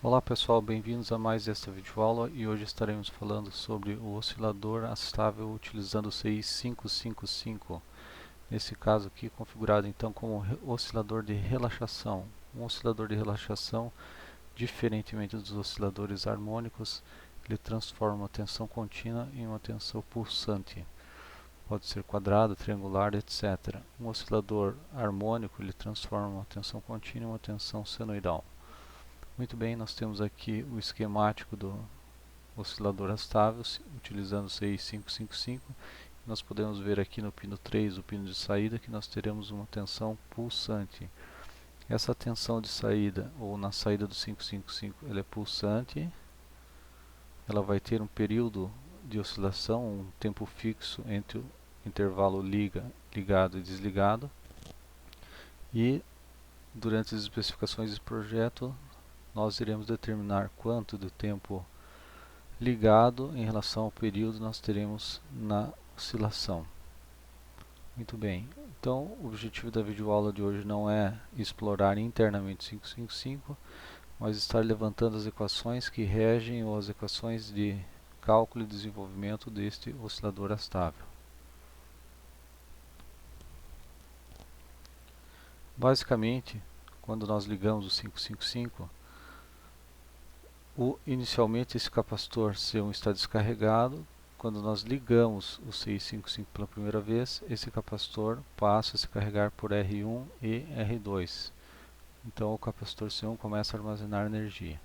Olá pessoal, bem-vindos a mais esta videoaula e hoje estaremos falando sobre o oscilador astável utilizando o CI 555. Nesse caso aqui configurado então como oscilador de relaxação. Um oscilador de relaxação, diferentemente dos osciladores harmônicos, ele transforma uma tensão contínua em uma tensão pulsante. Pode ser quadrado, triangular, etc. Um oscilador harmônico ele transforma uma tensão contínua em uma tensão senoidal. Muito bem, nós temos aqui o esquemático do oscilador astável, utilizando o CI 555. Nós podemos ver aqui no pino 3, o pino de saída, que nós teremos uma tensão pulsante. Essa tensão de saída, ou na saída do 555, ela é pulsante. Ela vai ter um período de oscilação, um tempo fixo entre o intervalo ligado e desligado. E durante as especificações de projeto, nós iremos determinar quanto do tempo ligado em relação ao período nós teremos na oscilação. Muito bem, então o objetivo da videoaula de hoje não é explorar internamente 555, mas estar levantando as equações que regem ou as equações de cálculo e desenvolvimento deste oscilador astável. Basicamente, quando nós ligamos o 555, inicialmente esse capacitor C1 está descarregado. Quando nós ligamos o CI55 pela primeira vez, esse capacitor passa a se carregar por R1 e R2. Então o capacitor C1 começa a armazenar energia.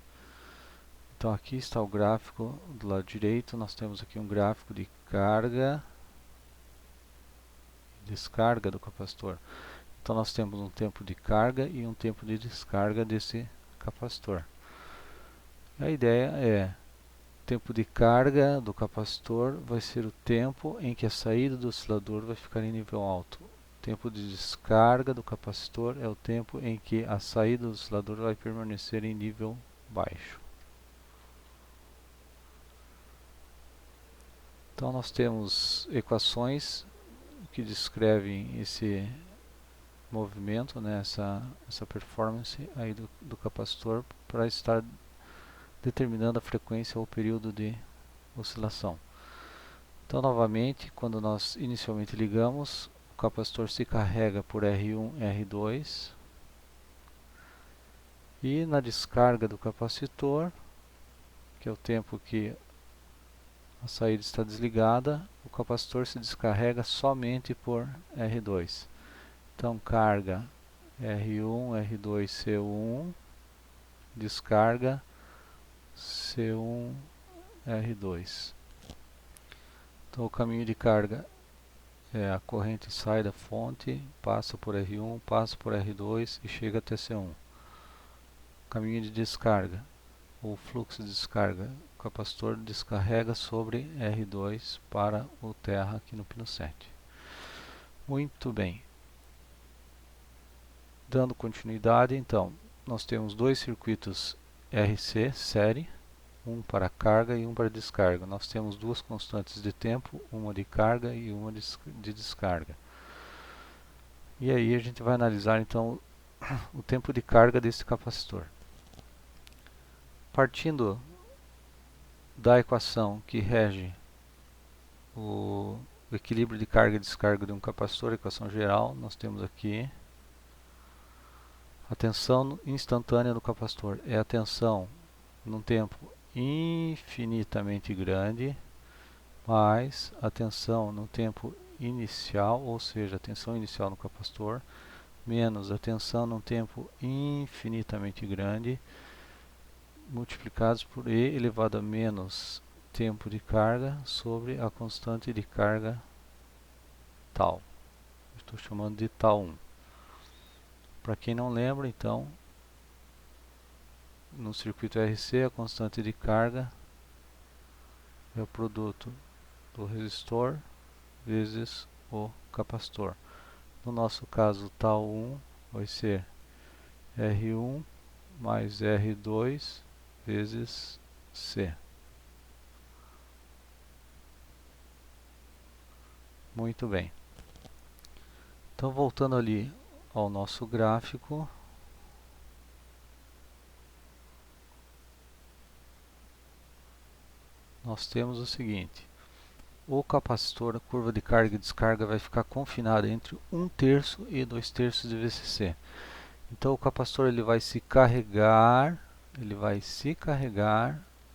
Então aqui está o gráfico do lado direito. Nós temos aqui um gráfico de carga e descarga do capacitor. Então nós temos um tempo de carga e um tempo de descarga desse capacitor. A ideia é: o tempo de carga do capacitor vai ser o tempo em que a saída do oscilador vai ficar em nível alto. O tempo de descarga do capacitor é o tempo em que a saída do oscilador vai permanecer em nível baixo. Então nós temos equações que descrevem esse movimento, né, essa performance aí do capacitor para estar determinando a frequência ou período de oscilação. Então, novamente, quando nós inicialmente ligamos, o capacitor se carrega por R1, R2, e na descarga do capacitor, que é o tempo que a saída está desligada, o capacitor se descarrega somente por R2. Então, carga R1, R2, C1, descarga C1, R2. Então, o caminho de carga a corrente sai da fonte, passa por R1, passa por R2 e chega até C1. Caminho de descarga, ou fluxo de descarga, o capacitor descarrega sobre R2 para o terra aqui no pino 7. Muito bem. Dando continuidade, então, nós temos dois circuitos RC, série, um para carga e um para descarga. Nós temos duas constantes de tempo, uma de carga e uma de descarga. E aí a gente vai analisar então o tempo de carga desse capacitor. Partindo da equação que rege o equilíbrio de carga e descarga de um capacitor, equação geral, nós temos aqui a tensão instantânea do capacitor. É a tensão num tempo infinitamente grande, mais a tensão no tempo inicial, ou seja, a tensão inicial no capacitor, menos a tensão num tempo infinitamente grande, multiplicados por E elevado a menos tempo de carga sobre a constante de carga tal. Estou chamando de tal 1. Para quem não lembra, então, no circuito RC, a constante de carga é o produto do resistor vezes o capacitor. No nosso caso, tal 1 vai ser R1 mais R2 vezes C. Muito bem. Então, voltando ali ao nosso gráfico, nós temos o seguinte: o capacitor, a curva de carga e descarga vai ficar confinada entre 1/3 e 2/3 de VCC. Então o capacitor ele vai se carregar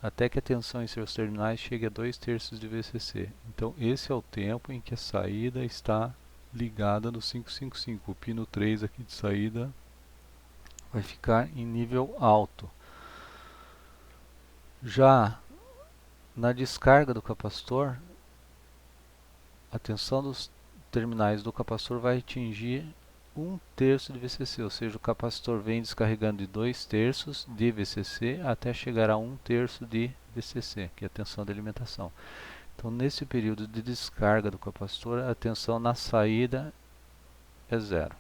até que a tensão em seus terminais chegue a 2/3 de VCC. Então esse é o tempo em que a saída está ligada no 555. O pino 3 aqui de saída vai ficar em nível alto. Já na descarga do capacitor, a tensão dos terminais do capacitor vai atingir 1/3 de VCC, ou seja, o capacitor vem descarregando de 2/3 de VCC até chegar a 1/3 de VCC, que é a tensão de alimentação. Então, nesse período de descarga do capacitor, a tensão na saída é zero,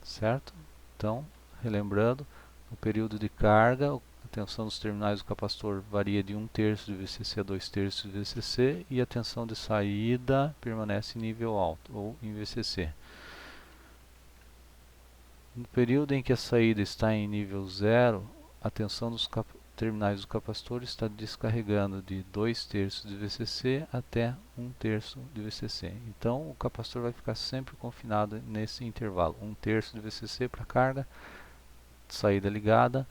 certo? Então, relembrando, no período de carga, a tensão dos terminais do capacitor varia de 1/3 de VCC a 2/3 de VCC e a tensão de saída permanece em nível alto, ou em VCC. No período em que a saída está em nível zero, a tensão dos terminais do capacitor está descarregando de 2/3 de VCC até 1/3 de VCC. Então o capacitor vai ficar sempre confinado nesse intervalo: 1/3 de VCC para carga, saída ligada,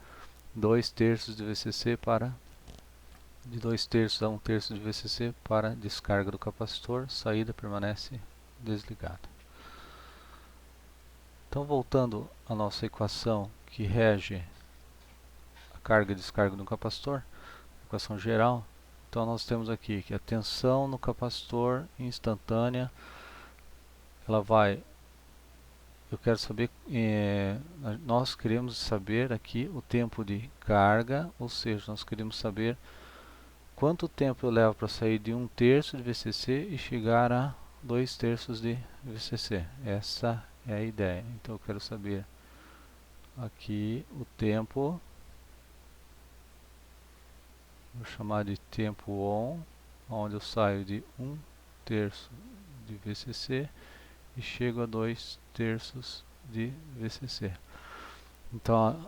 2/3 de VCC para de 2/3 a 1/3 de VCC para descarga do capacitor, saída permanece desligada. Então, voltando à nossa equação que rege a carga e descarga do capacitor, equação geral, então nós temos aqui que a tensão no capacitor instantânea, ela vai, eu quero saber, nós queremos saber aqui o tempo de carga, ou seja, nós queremos saber quanto tempo eu levo para sair de 1/3 de VCC e chegar a 2/3 de VCC. Essa é a ideia. Então eu quero saber aqui o tempo, vou chamar de tempo on, onde eu saio de 1/3 de VCC e chego a 2/3 de VCC. Então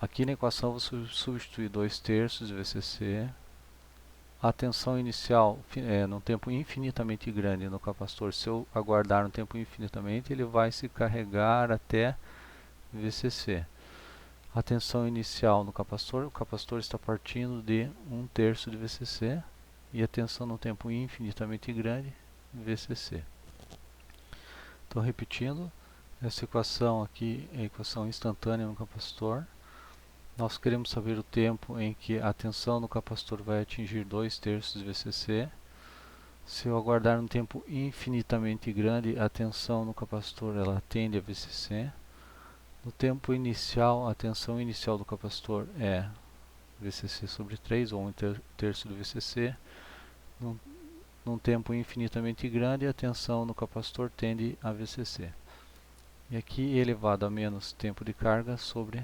aqui na equação eu vou substituir 2/3 de VCC. A tensão inicial num tempo infinitamente grande no capacitor, se eu aguardar um tempo infinitamente, ele vai se carregar até VCC. A tensão inicial no capacitor, o capacitor está partindo de 1/3 de VCC e a tensão num tempo infinitamente grande, VCC. Então, repetindo, essa equação aqui é a equação instantânea no capacitor. Nós queremos saber o tempo em que a tensão no capacitor vai atingir 2/3 de VCC. Se eu aguardar um tempo infinitamente grande, a tensão no capacitor ela tende a VCC. No tempo inicial, a tensão inicial do capacitor é VCC sobre 3, ou 1/3 do VCC. Num tempo infinitamente grande, a tensão no capacitor tende a VCC. E aqui elevado a menos tempo de carga sobre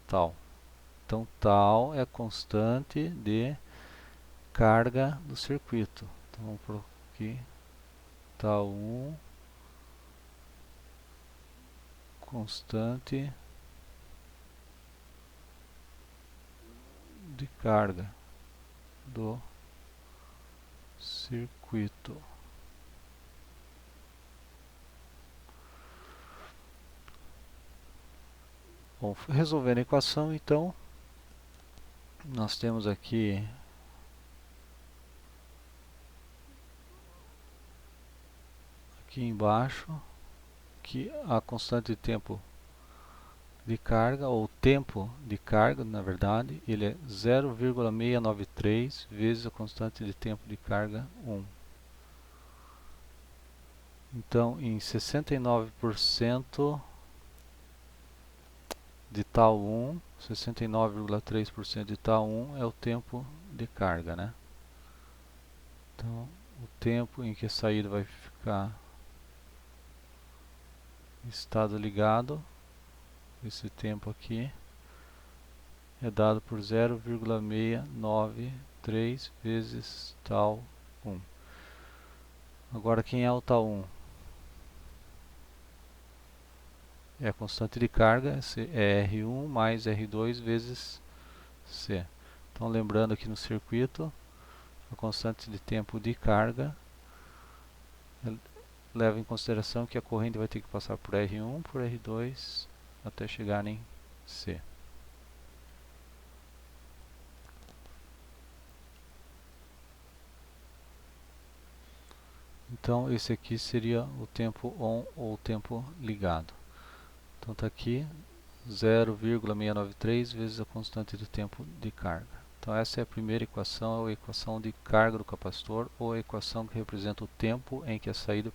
tal. Então, tal é a constante de carga do circuito. Então, vamos por aqui, tal 1, constante de carga do circuito. Bom, resolvendo a equação, então, nós temos aqui embaixo que a constante de tempo de carga, ou tempo de carga, na verdade, ele é 0,693 vezes a constante de tempo de carga 1. Então, em 69% de tal 1, 69,3% de tal 1 é o tempo de carga, né? Então, o tempo em que a saída vai ficar em estado ligado, esse tempo aqui, é dado por 0,693 vezes tal 1. Agora, quem é o tal 1? É a constante de carga, é R1 mais R2 vezes C. Então, lembrando aqui no circuito, A constante de tempo de carga leva em consideração que a corrente vai ter que passar por R1, por R2, até chegar em C. Então esse aqui seria o tempo on ou o tempo ligado. Então está aqui 0,693 vezes a constante de tempo de carga. Então essa é a primeira equação, é a equação de carga do capacitor, ou a equação que representa o tempo em que a saída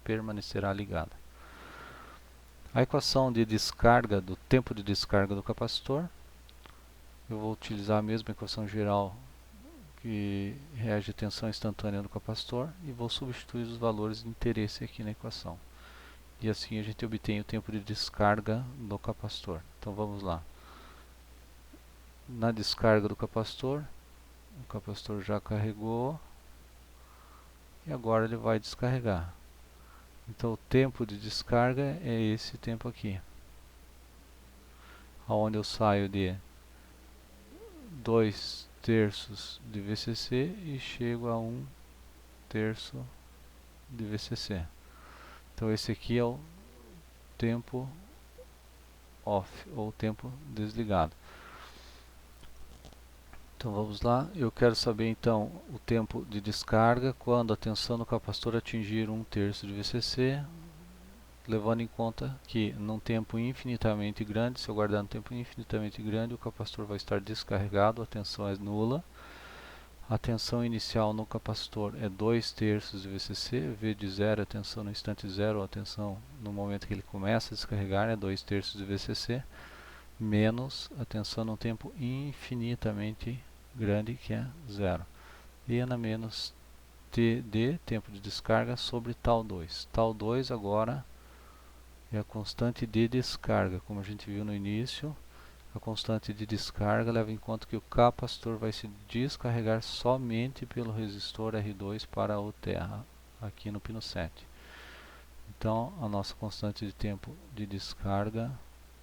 permanecerá ligada. A equação de descarga, do tempo de descarga do capacitor, eu vou utilizar a mesma equação geral que reage à tensão instantânea do capacitor e vou substituir os valores de interesse aqui na equação. E assim a gente obtém o tempo de descarga do capacitor. Então vamos lá. Na descarga do capacitor, o capacitor já carregou e agora ele vai descarregar. Então o tempo de descarga é esse tempo aqui, onde eu saio de 2/3 de VCC e chego a 1/3 de VCC. Então esse aqui é o tempo off, ou tempo desligado. Então vamos lá, eu quero saber então o tempo de descarga quando a tensão no capacitor atingir 1/3 de VCC, levando em conta que num tempo infinitamente grande, se eu guardar um tempo infinitamente grande, o capacitor vai estar descarregado, a tensão é nula. A tensão inicial no capacitor é 2/3 de VCC, V de 0 é a tensão no instante zero, a tensão no momento que ele começa a descarregar é 2/3 de VCC, menos a tensão num tempo infinitamente grande, que é 0. E na menos TD, tempo de descarga, sobre tal 2. Tal 2 agora é a constante de descarga, como a gente viu no início. A constante de descarga leva em conta que o capacitor vai se descarregar somente pelo resistor R2 para o terra, aqui no pino 7. Então a nossa constante de tempo de descarga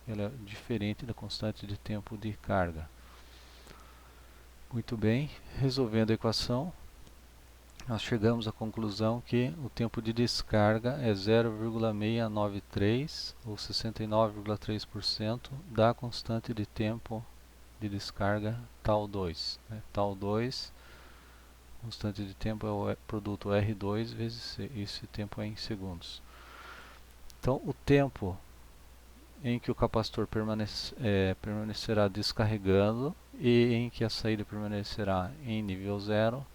ela é diferente da constante de tempo de carga. Muito bem, resolvendo a equação, nós chegamos à conclusão que o tempo de descarga é 0,693 ou 69,3% da constante de tempo de descarga tal 2. Tal 2, constante de tempo é o produto R2 vezes C, esse tempo é em segundos. Então o tempo em que o capacitor permanecerá descarregando e em que a saída permanecerá em nível zero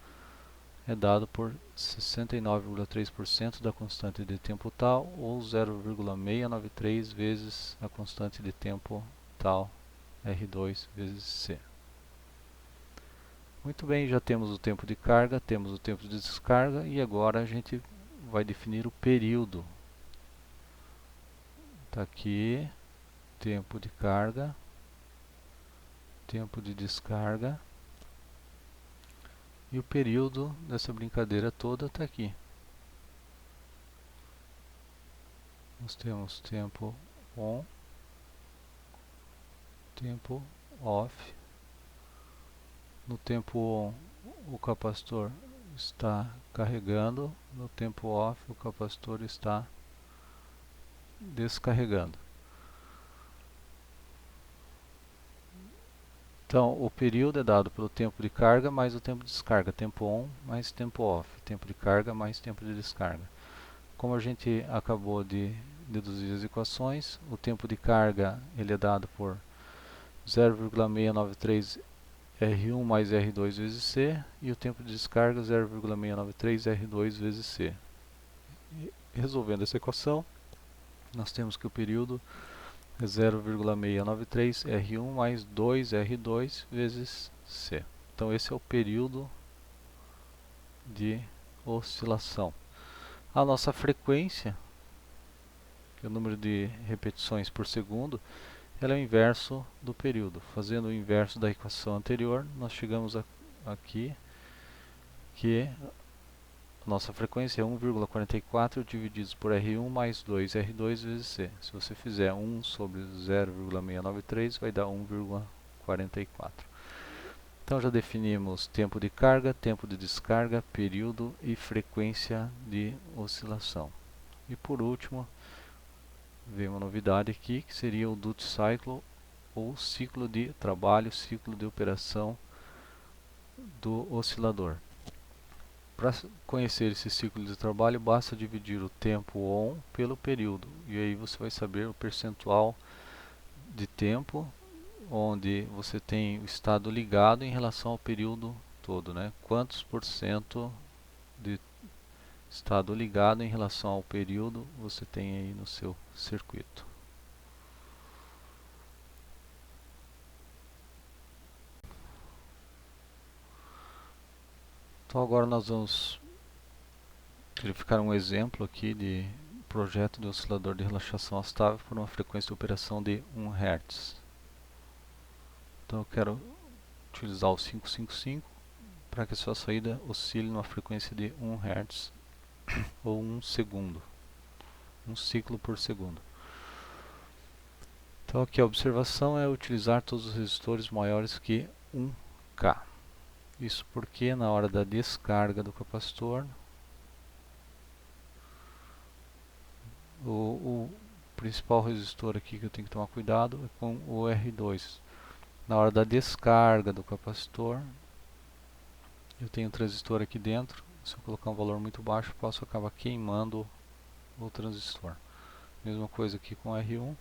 é dado por 69,3% da constante de tempo tal, ou 0,693 vezes a constante de tempo tal, R2 vezes C. Muito bem, já temos o tempo de carga, temos o tempo de descarga e agora a gente vai definir o período. Está aqui, tempo de carga, tempo de descarga. E o período dessa brincadeira toda está aqui. Nós temos tempo on, tempo off. No tempo on, o capacitor está carregando. No tempo off, o capacitor está descarregando. Então, o período é dado pelo tempo de carga mais o tempo de descarga. Tempo on mais tempo off. Tempo de carga mais tempo de descarga. Como a gente acabou de deduzir as equações, o tempo de carga ele é dado por 0,693 R1 mais R2 vezes C, e o tempo de descarga 0,693 R2 vezes C. E, resolvendo essa equação, nós temos que o período é 0,693 R1 mais 2 R2 vezes C. Então esse é o período de oscilação. A nossa frequência, que é o número de repetições por segundo, ela é o inverso do período. Fazendo o inverso da equação anterior, nós chegamos aqui que a nossa frequência é 1,44 dividido por R1 mais 2 R2 vezes C. Se você fizer 1 sobre 0,693, vai dar 1,44. Então já definimos tempo de carga, tempo de descarga, período e frequência de oscilação. E por último, veio uma novidade aqui, que seria o duty cycle, ou ciclo de trabalho, ciclo de operação do oscilador. Para conhecer esse ciclo de trabalho, basta dividir o tempo on pelo período, e aí você vai saber o percentual de tempo onde você tem o estado ligado em relação ao período todo, né? Quantos por cento de estado ligado em relação ao período você tem aí no seu circuito. Então agora nós vamos verificar um exemplo aqui de projeto de oscilador de relaxação estável por uma frequência de operação de 1 Hz. Então eu quero utilizar o 555 para que a sua saída oscile numa frequência de 1 Hz ou 1 segundo, um ciclo por segundo. Então aqui a observação é utilizar todos os resistores maiores que 1K. Isso porque na hora da descarga do capacitor, o principal resistor aqui que eu tenho que tomar cuidado é com o R2. Na hora da descarga do capacitor, eu tenho um transistor aqui dentro. Se eu colocar um valor muito baixo, posso acabar queimando o transistor. Mesma coisa aqui com o R1.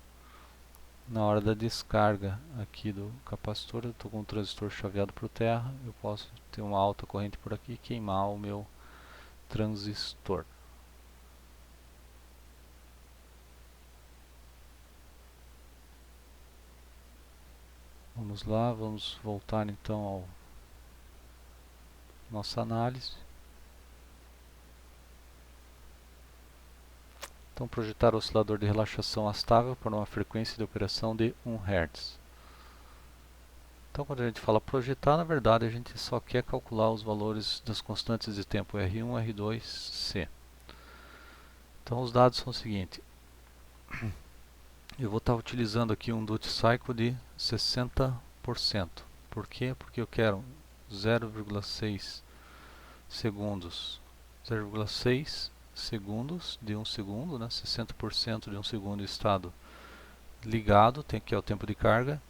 Na hora da descarga aqui do capacitor, eu estou com o transistor chaveado para o terra, eu posso ter uma alta corrente por aqui e queimar o meu transistor. Vamos lá, vamos voltar então ao nossa análise. Então projetar o oscilador de relaxação estável para uma frequência de operação de 1 Hz. Então quando a gente fala projetar, na verdade a gente só quer calcular os valores das constantes de tempo R1, R2, C. Então os dados são os seguintes. Eu vou estar utilizando aqui um duty cycle de 60%. Por quê? Porque eu quero 0,6 segundos. 0,6 segundos de 1 segundo, né? 60% de 1 segundo estado ligado, que é o tempo de carga.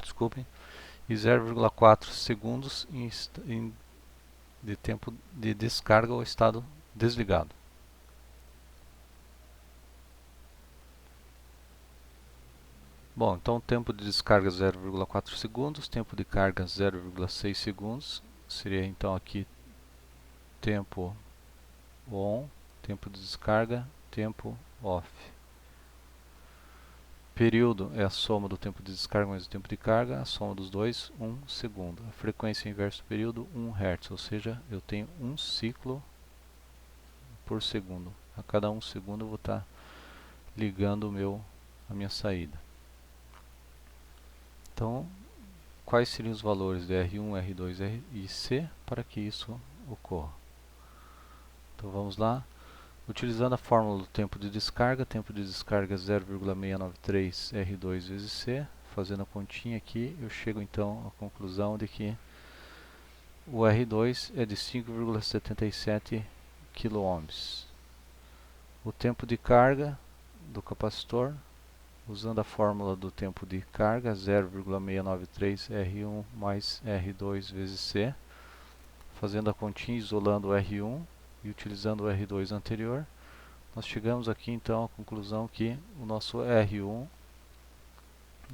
Desculpem. E 0,4 segundos de tempo de descarga ou estado desligado. Bom, então tempo de descarga 0,4 segundos, tempo de carga 0,6 segundos, seria então aqui tempo on, tempo de descarga, tempo off. Período é a soma do tempo de descarga mais o tempo de carga, a soma dos dois, 1 segundo. A frequência inversa do período, 1 Hz, ou seja, eu tenho um ciclo por segundo. A cada 1 segundo eu vou estar ligando a minha saída. Então, quais seriam os valores de R1, R2 e C para que isso ocorra? Então vamos lá. Utilizando a fórmula do tempo de descarga 0,693 R2 vezes C, fazendo a continha aqui, eu chego então à conclusão de que o R2 é de 5,77 kΩ. O tempo de carga do capacitor, usando a fórmula do tempo de carga, 0,693 R1 mais R2 vezes C, fazendo a continha, isolando o R1 e utilizando o R2 anterior, nós chegamos aqui então à conclusão que o nosso R1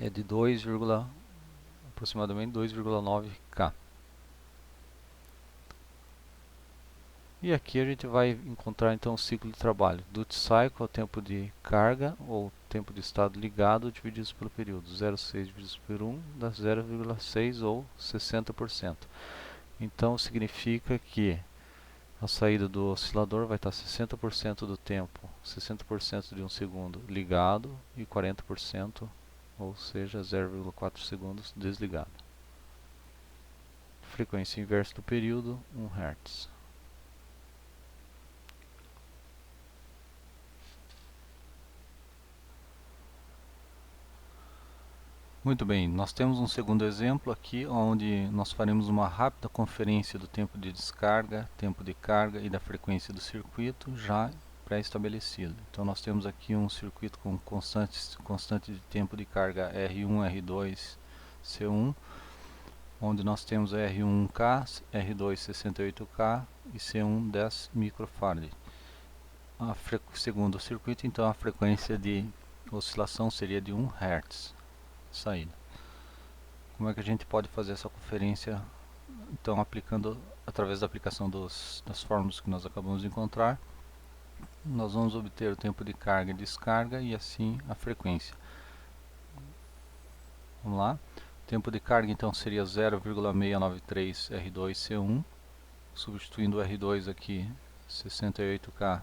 é de aproximadamente 2,9K. E aqui a gente vai encontrar então o ciclo de trabalho. Duty cycle é o tempo de carga ou tempo de estado ligado dividido pelo período. 0,6 dividido por 1 dá 0,6 ou 60%. Então significa que a saída do oscilador vai estar 60% do tempo, 60% de 1 segundo ligado e 40%, ou seja, 0,4 segundos desligado. Frequência inversa do período, 1 Hz. Muito bem, nós temos um segundo exemplo aqui, onde nós faremos uma rápida conferência do tempo de descarga, tempo de carga e da frequência do circuito já pré-estabelecido. Então nós temos aqui um circuito com constante de tempo de carga R1, R2, C1, onde nós temos R1K, R2 68K e C1 10 microfarad. Segundo o circuito, então a frequência de oscilação seria de 1 Hz. Saída. Como é que a gente pode fazer essa conferência? Então, aplicando através da aplicação das fórmulas que nós acabamos de encontrar, nós vamos obter o tempo de carga e descarga e assim a frequência. Vamos lá. O tempo de carga então seria 0,693 R2C1, substituindo o R2 aqui 68K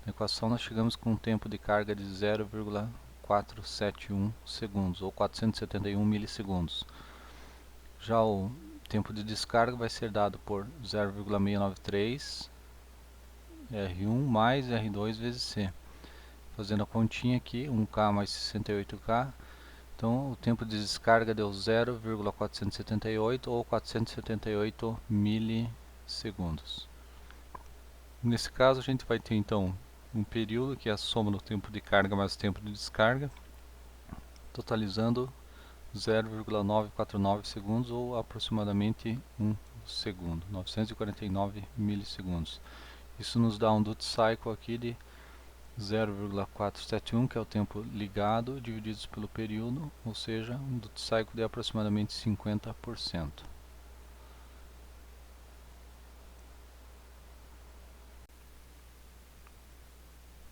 na equação, nós chegamos com um tempo de carga de 0,471 segundos ou 471 milissegundos. Já o tempo de descarga vai ser dado por 0,693 R1 mais R2 vezes C. Fazendo a continha aqui, 1K mais 68K, então o tempo de descarga deu 0,478 ou 478 milissegundos. Nesse caso a gente vai ter então um período que é a soma do tempo de carga mais o tempo de descarga, totalizando 0,949 segundos ou aproximadamente 1 segundo, 949 milissegundos. Isso nos dá um duty cycle aqui de 0,471, que é o tempo ligado, divididos pelo período, ou seja, um duty cycle de aproximadamente 50%.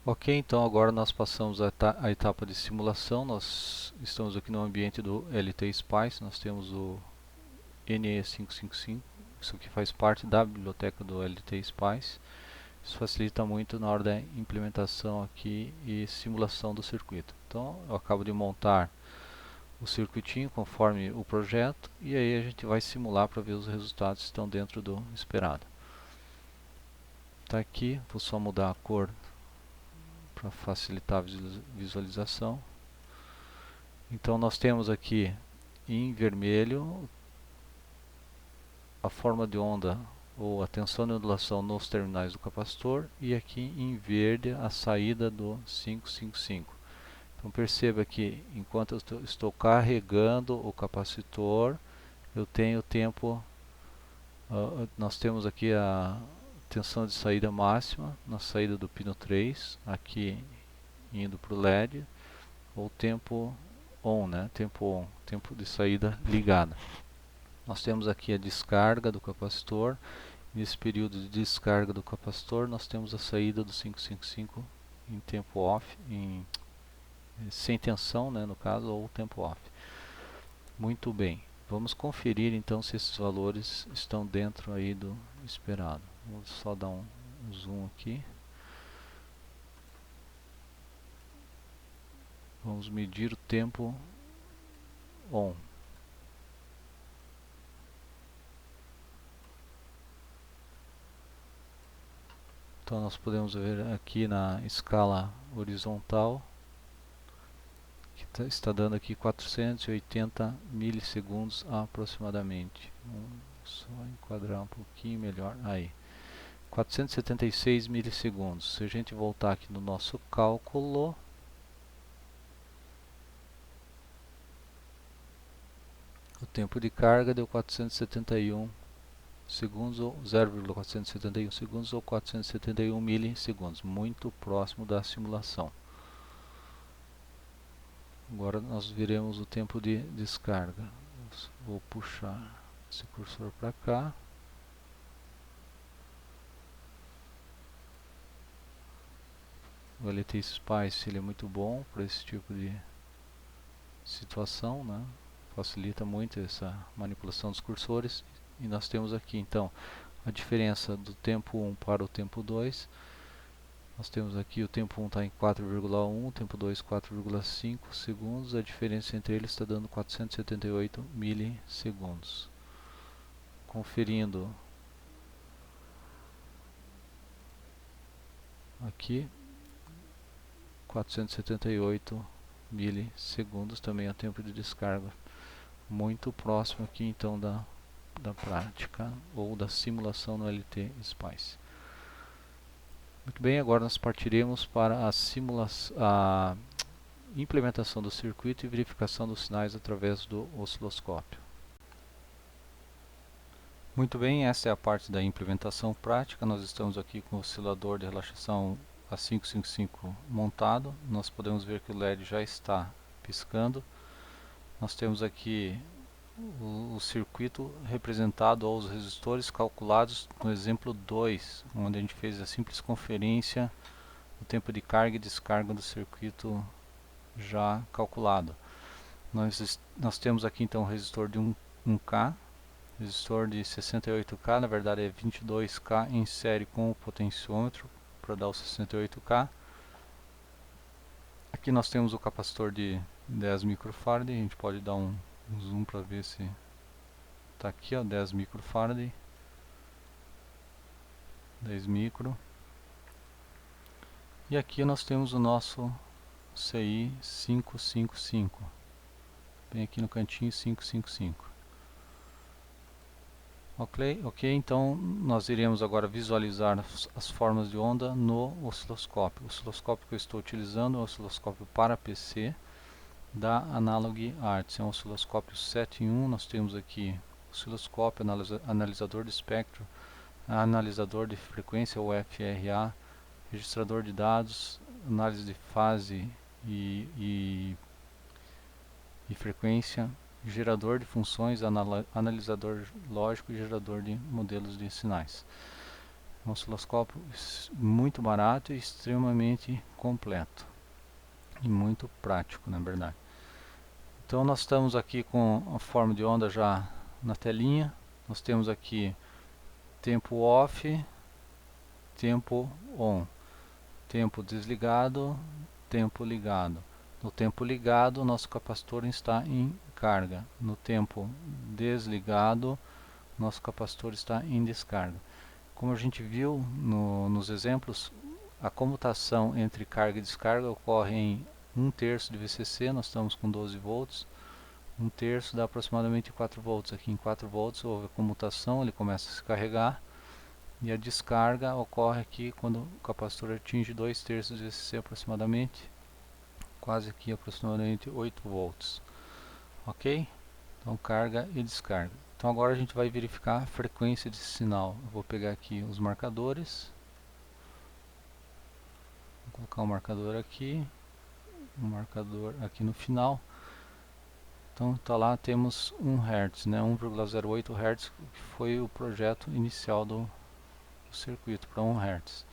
Ok, então agora nós passamos a etapa de simulação. Nós estamos aqui no ambiente do LTSpice, nós temos o NE555, isso aqui faz parte da biblioteca do LTSpice. Isso facilita muito na hora da implementação aqui e simulação do circuito. Então eu acabo de montar o circuitinho conforme o projeto e aí a gente vai simular para ver os resultados que estão dentro do esperado. Está aqui, vou só mudar a cor para facilitar a visualização. Então nós temos aqui em vermelho a forma de onda ou a tensão de ondulação nos terminais do capacitor e aqui em verde a saída do 555. Então perceba que enquanto eu estou carregando o capacitor, eu tenho tempo, nós temos aqui a tensão de saída máxima na saída do pino 3, aqui indo para o LED, ou tempo on, né? Tempo de saída ligada. Nós temos aqui a descarga do capacitor. Nesse período de descarga do capacitor, nós temos a saída do 555 em tempo off, sem tensão, né, no caso, ou tempo off. Muito bem. Vamos conferir então se esses valores estão dentro aí do esperado. Vou só dar um zoom aqui. Vamos medir o tempo on. Então nós podemos ver aqui na escala horizontal que está dando aqui 480 milissegundos aproximadamente. Vamos só enquadrar um pouquinho melhor. Aí, 476 milissegundos. Se a gente voltar aqui no nosso cálculo, o tempo de carga deu 471 segundos ou 0,471 segundos ou 471 milissegundos, muito próximo da simulação. Agora nós veremos o tempo de descarga. Vou puxar esse cursor para cá. O LTSpice ele é muito bom para esse tipo de situação, né? Facilita muito essa manipulação dos cursores. E nós temos aqui então a diferença do tempo 1 para o tempo 2. Nós temos aqui o tempo 1 está em 4,1, o tempo 2 4,5 segundos. A diferença entre eles está dando 478 milissegundos. Conferindo aqui, 478 milissegundos também é o tempo de descarga. Muito próximo aqui então da prática ou da simulação no LT Spice. Muito bem, agora nós partiremos para a implementação do circuito e verificação dos sinais através do osciloscópio. Muito bem, essa é a parte da implementação prática. Nós estamos aqui com o oscilador de relaxação A555 montado. Nós podemos ver que o LED já está piscando. Nós temos aqui o circuito representado ou os resistores calculados no exemplo 2, onde a gente fez a simples conferência do tempo de carga e descarga do circuito já calculado. Nós temos aqui então o resistor de 1K, resistor de 68K, na verdade é 22K em série com o potenciômetro para dar o 68K. Aqui nós temos o capacitor de 10 microfarad, a gente pode dar um zoom para ver se está aqui, ó, 10 microfarad, 10 micro. E aqui nós temos o nosso CI 555, bem aqui no cantinho 555. Ok, então nós iremos agora visualizar as formas de onda no osciloscópio. O osciloscópio que eu estou utilizando é o osciloscópio para PC da Analog Arts. É um osciloscópio 7 em 1. Nós temos aqui osciloscópio, analisador de espectro, analisador de frequência, ou FRA, registrador de dados, análise de fase e frequência, gerador de funções, analisador lógico e gerador de modelos de sinais. Um osciloscópio muito barato e extremamente completo e muito prático, na verdade. Então nós estamos aqui com a forma de onda já na telinha. Nós temos aqui tempo off, tempo on, tempo desligado, tempo ligado. No tempo ligado, nosso capacitor está em carga. No tempo desligado, nosso capacitor está em descarga. Como a gente viu nos exemplos, a comutação entre carga e descarga ocorre em 1/3 de VCC. Nós estamos com 12 volts. 1/3 dá aproximadamente 4 volts. Aqui em 4 volts houve a comutação, ele começa a se carregar. E a descarga ocorre aqui quando o capacitor atinge 2/3 de VCC aproximadamente. Quase aqui aproximadamente 8 volts. Ok? Então carga e descarga. Então agora a gente vai verificar a frequência de sinal. Eu vou pegar aqui os marcadores. Vou colocar um marcador aqui. Um marcador aqui no final. Então tá lá, temos 1 Hz, né? 1,08 Hz, que foi o projeto inicial do circuito para 1 Hz.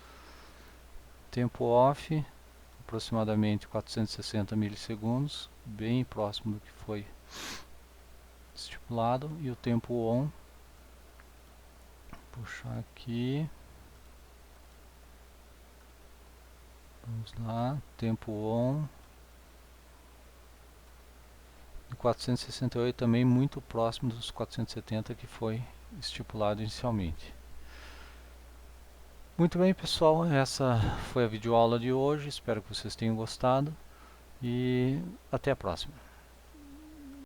Tempo off, aproximadamente 460 milissegundos, bem próximo do que foi estipulado. E o tempo on, puxar aqui, vamos lá, tempo on, e 468 também muito próximo dos 470 que foi estipulado inicialmente. Muito bem, pessoal, essa foi a videoaula de hoje, espero que vocês tenham gostado e até a próxima.